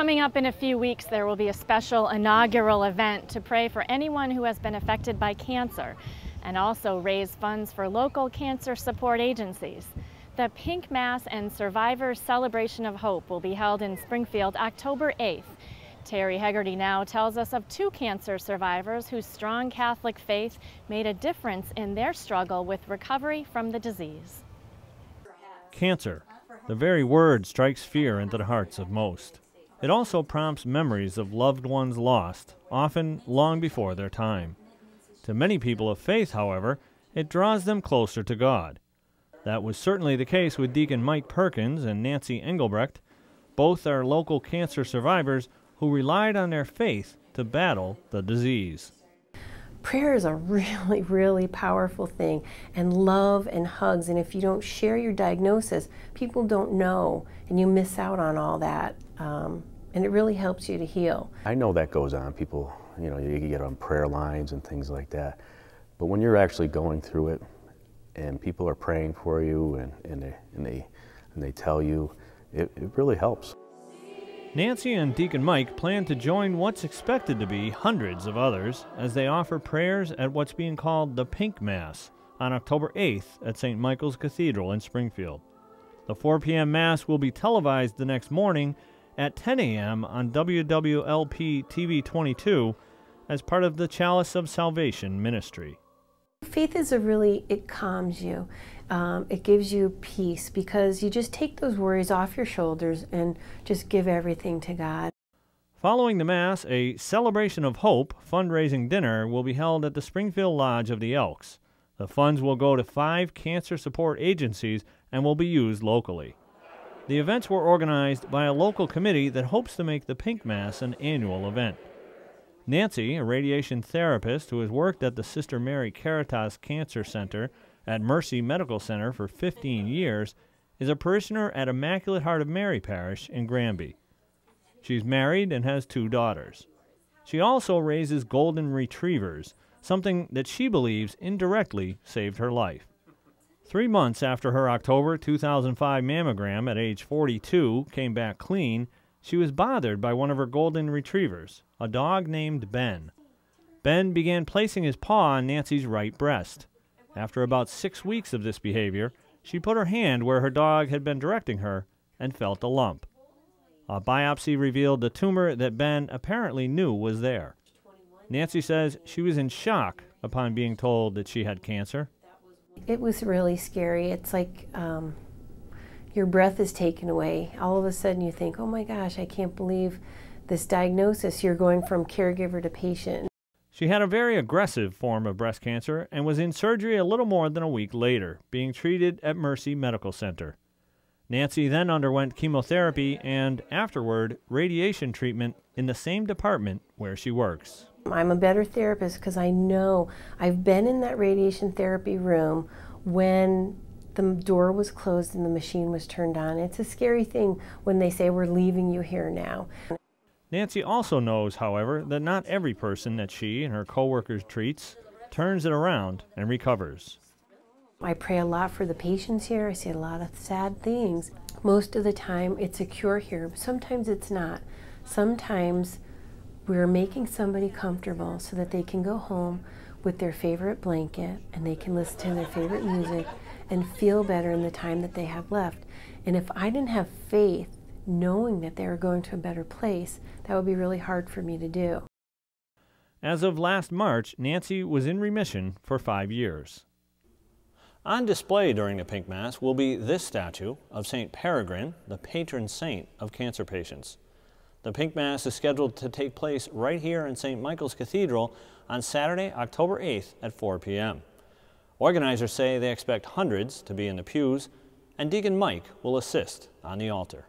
Coming up in a few weeks, there will be a special inaugural event to pray for anyone who has been affected by cancer and also raise funds for local cancer support agencies. The Pink Mass and Survivors Celebration of Hope will be held in Springfield October 8th. Terry Hegarty now tells us of two cancer survivors whose strong Catholic faith made a difference in their struggle with recovery from the disease. Cancer. The very word strikes fear into the hearts of most. It also prompts memories of loved ones lost, often long before their time. To many people of faith, however, it draws them closer to God. That was certainly the case with Deacon Mike Perkins and Nancy Engelbrecht. Both are local cancer survivors who relied on their faith to battle the disease. Prayer is a really, really powerful thing, and love and hugs. And if you don't share your diagnosis, people don't know, and you miss out on all that. And it really helps you to heal. I know that goes on. People, you get on prayer lines and things like that. But when you're actually going through it, and people are praying for you, and they tell you, it really helps. Nancy and Deacon Mike plan to join what's expected to be hundreds of others as they offer prayers at what's being called the Pink Mass on October 8th at St. Michael's Cathedral in Springfield. The 4 p.m. Mass will be televised the next morning at 10 a.m. on WWLP TV 22 as part of the Chalice of Salvation ministry. Faith is it calms you. It gives you peace because you just take those worries off your shoulders and just give everything to God. Following the Mass, a Celebration of Hope fundraising dinner will be held at the Springfield Lodge of the Elks. The funds will go to 5 cancer support agencies and will be used locally. The events were organized by a local committee that hopes to make the Pink Mass an annual event. Nancy, a radiation therapist who has worked at the Sister Mary Caritas Cancer Center at Mercy Medical Center for 15 years, is a parishioner at Immaculate Heart of Mary Parish in Granby. She's married and has 2 daughters. She also raises golden retrievers, something that she believes indirectly saved her life. 3 months after her October 2005 mammogram at age 42 came back clean, she was bothered by one of her golden retrievers, a dog named Ben. Ben began placing his paw on Nancy's right breast. After about 6 weeks of this behavior, she put her hand where her dog had been directing her and felt a lump. A biopsy revealed the tumor that Ben apparently knew was there. Nancy says she was in shock upon being told that she had cancer. It was really scary. It's like your breath is taken away. All of a sudden you think, oh my gosh, I can't believe this diagnosis. You're going from caregiver to patient. She had a very aggressive form of breast cancer and was in surgery a little more than a week later, being treated at Mercy Medical Center. Nancy then underwent chemotherapy and, afterward, radiation treatment in the same department where she works. I'm a better therapist because I know I've been in that radiation therapy room when the door was closed and the machine was turned on. It's a scary thing when they say, we're leaving you here now. Nancy also knows, however, that not every person that she and her coworkers treats turns it around and recovers. I pray a lot for the patients here. I say a lot of sad things. Most of the time it's a cure here, but sometimes it's not. Sometimes we're making somebody comfortable so that they can go home with their favorite blanket and they can listen to their favorite music and feel better in the time that they have left. And if I didn't have faith, knowing that they were going to a better place, that would be really hard for me to do. As of last March, Nancy was in remission for 5 years. On display during the Pink Mass will be this statue of St. Peregrine, the patron saint of cancer patients. The Pink Mass is scheduled to take place right here in St. Michael's Cathedral on Saturday, October 8th at 4 p.m. Organizers say they expect hundreds to be in the pews, and Deacon Mike will assist on the altar.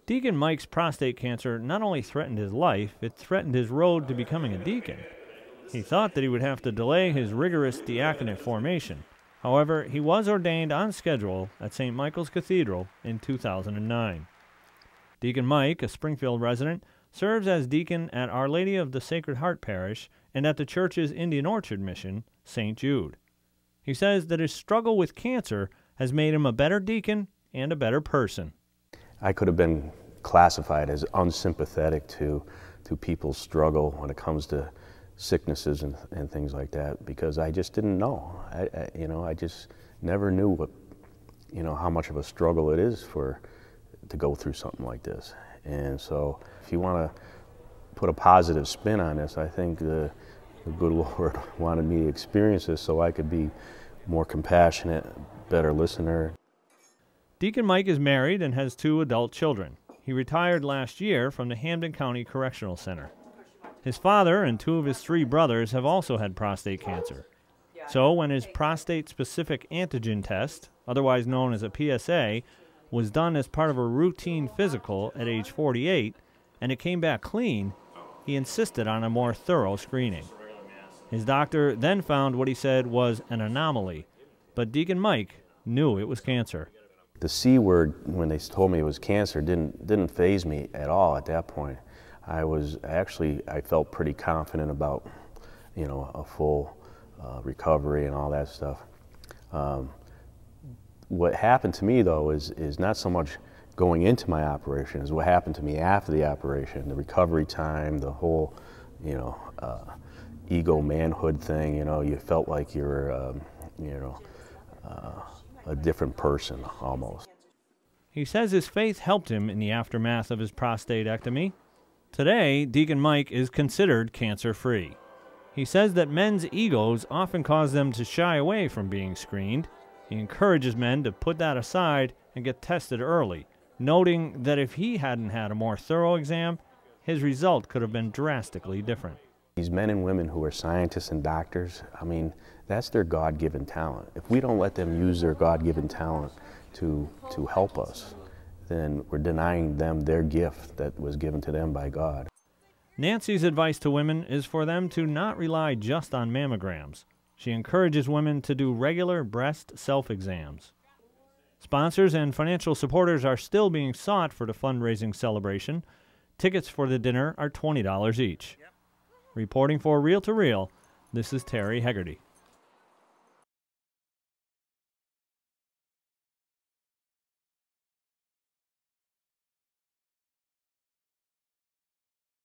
Deacon Mike's prostate cancer not only threatened his life, it threatened his road to becoming a deacon. He thought that he would have to delay his rigorous diaconate formation. However, he was ordained on schedule at St. Michael's Cathedral in 2009. Deacon Mike, a Springfield resident, serves as deacon at Our Lady of the Sacred Heart Parish and at the church's Indian Orchard mission, St. Jude. He says that his struggle with cancer has made him a better deacon and a better person. I could have been classified as unsympathetic to people's struggle when it comes to sicknesses and things like that, because I just didn't know. I just never knew what, how much of a struggle it is to go through something like this. And so if you want to put a positive spin on this, I think the good Lord wanted me to experience this so I could be more compassionate, better listener. Deacon Mike is married and has 2 adult children. He retired last year from the Hampden County Correctional Center. His father and 2 of his 3 brothers have also had prostate cancer. So when his prostate-specific antigen test, otherwise known as a PSA, was done as part of a routine physical at age 48, and it came back clean, he insisted on a more thorough screening. His doctor then found what he said was an anomaly, but Deacon Mike knew it was cancer. The C word, when they told me it was cancer, didn't faze me at all at that point. I felt pretty confident about, a full recovery and all that stuff. What happened to me though is not so much going into my operation as what happened to me after the operation, the recovery time, the whole, ego manhood thing. You felt like you were, a different person almost. He says his faith helped him in the aftermath of his prostatectomy. Today, Deacon Mike is considered cancer-free. He says that men's egos often cause them to shy away from being screened. He encourages men to put that aside and get tested early, noting that if he hadn't had a more thorough exam, his result could have been drastically different. These men and women who are scientists and doctors, that's their God-given talent. If we don't let them use their God-given talent to help us, then we're denying them their gift that was given to them by God. Nancy's advice to women is for them to not rely just on mammograms. She encourages women to do regular breast self-exams. Sponsors and financial supporters are still being sought for the fundraising celebration. Tickets for the dinner are $20 each. Reporting for Reel to Reel, this is Terry Hegarty.